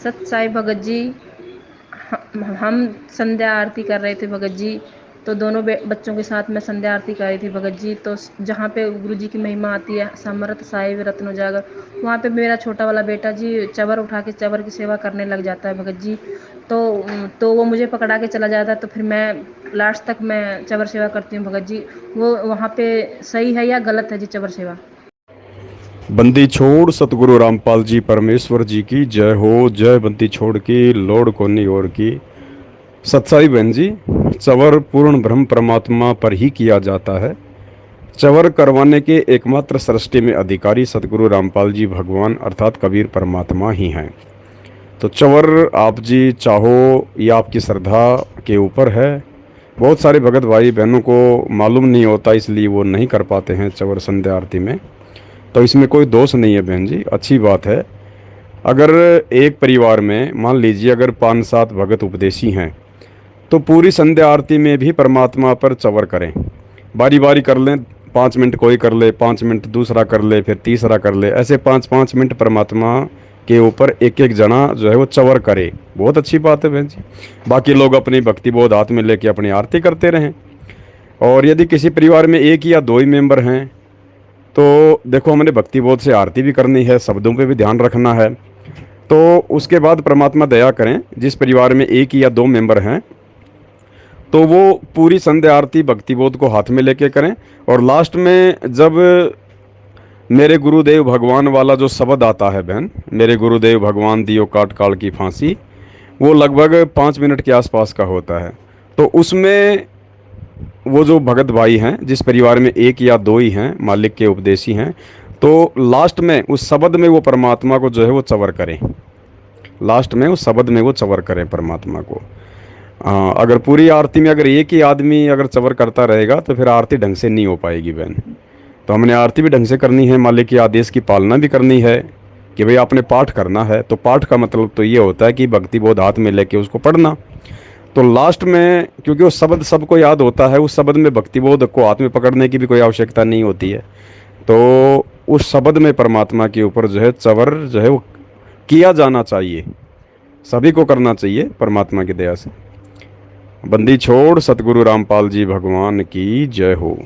सत साई भगत जी, हम संध्या आरती कर रहे थे भगत जी। तो दोनों बच्चों के साथ मैं संध्या आरती कर रही थी भगत जी। तो जहाँ पे गुरु जी की महिमा आती है, समर्थ साहिब रत्न उजागर, वहाँ पे मेरा छोटा वाला बेटा जी चवर उठा के चवर की सेवा करने लग जाता है भगत जी। तो वो मुझे पकड़ा के चला जाता है, तो फिर मैं लास्ट तक मैं चवर सेवा करती हूँ भगत जी। वो वहाँ पे सही है या गलत है जी चवर सेवा? बंदी छोड़ सतगुरु रामपाल जी परमेश्वर जी की जय हो। जय बंदी छोड़ की लोड कोनी और की। सत्साई बहन जी, चवर पूर्ण ब्रह्म परमात्मा पर ही किया जाता है। चवर करवाने के एकमात्र सृष्टि में अधिकारी सतगुरु रामपाल जी भगवान अर्थात कबीर परमात्मा ही हैं। तो चवर आप जी चाहो या आपकी श्रद्धा के ऊपर है। बहुत सारे भगत भाई बहनों को मालूम नहीं होता, इसलिए वो नहीं कर पाते हैं चवर संध्या आरती में। तो इसमें कोई दोष नहीं है बहन जी, अच्छी बात है। अगर एक परिवार में मान लीजिए अगर 5-7 भगत उपदेशी हैं, तो पूरी संध्या आरती में भी परमात्मा पर चवर करें। बारी बारी कर लें, 5 मिनट कोई कर ले, 5 मिनट दूसरा कर ले, फिर तीसरा कर ले, ऐसे 5-5 मिनट परमात्मा के ऊपर एक एक जना जो है वो चवर करे। बहुत अच्छी बात है बहन जी। बाकी लोग अपनी भक्ति बोध हाथ में लेके अपनी आरती करते रहें। और यदि किसी परिवार में एक या दो ही मेंबर हैं, तो देखो हमने भक्ति बोध से आरती भी करनी है, शब्दों पे भी ध्यान रखना है। तो उसके बाद परमात्मा दया करें, जिस परिवार में एक या दो मेंबर हैं तो वो पूरी संध्या आरती भक्ति बोध को हाथ में लेके करें। और लास्ट में जब मेरे गुरुदेव भगवान वाला जो शब्द आता है बहन, मेरे गुरुदेव भगवान दियो काट काल की फांसी, वो लगभग 5 मिनट के आसपास का होता है। तो उसमें वो जो भगत भाई हैं, जिस परिवार में एक या दो ही हैं, मालिक के उपदेशी हैं, तो लास्ट में उस शब्द में वो परमात्मा को जो है वो चवर करें। लास्ट में उस शब्द में वो चवर करें परमात्मा को। अगर पूरी आरती में अगर एक ही आदमी अगर चवर करता रहेगा तो फिर आरती ढंग से नहीं हो पाएगी बहन। तो हमने आरती भी ढंग से करनी है, मालिक के आदेश की पालना भी करनी है कि भाई आपने पाठ करना है। तो पाठ का मतलब तो ये होता है कि भक्ति बोध हाथ में लेके उसको पढ़ना। तो लास्ट में क्योंकि वो शब्द सबको याद होता है, उस शब्द में भक्ति बोध को हाथ में पकड़ने की भी कोई आवश्यकता नहीं होती है। तो उस शब्द में परमात्मा के ऊपर जो है चवर जो है वो किया जाना चाहिए, सभी को करना चाहिए परमात्मा की दया से। बंदी छोड़ सतगुरु रामपाल जी भगवान की जय हो।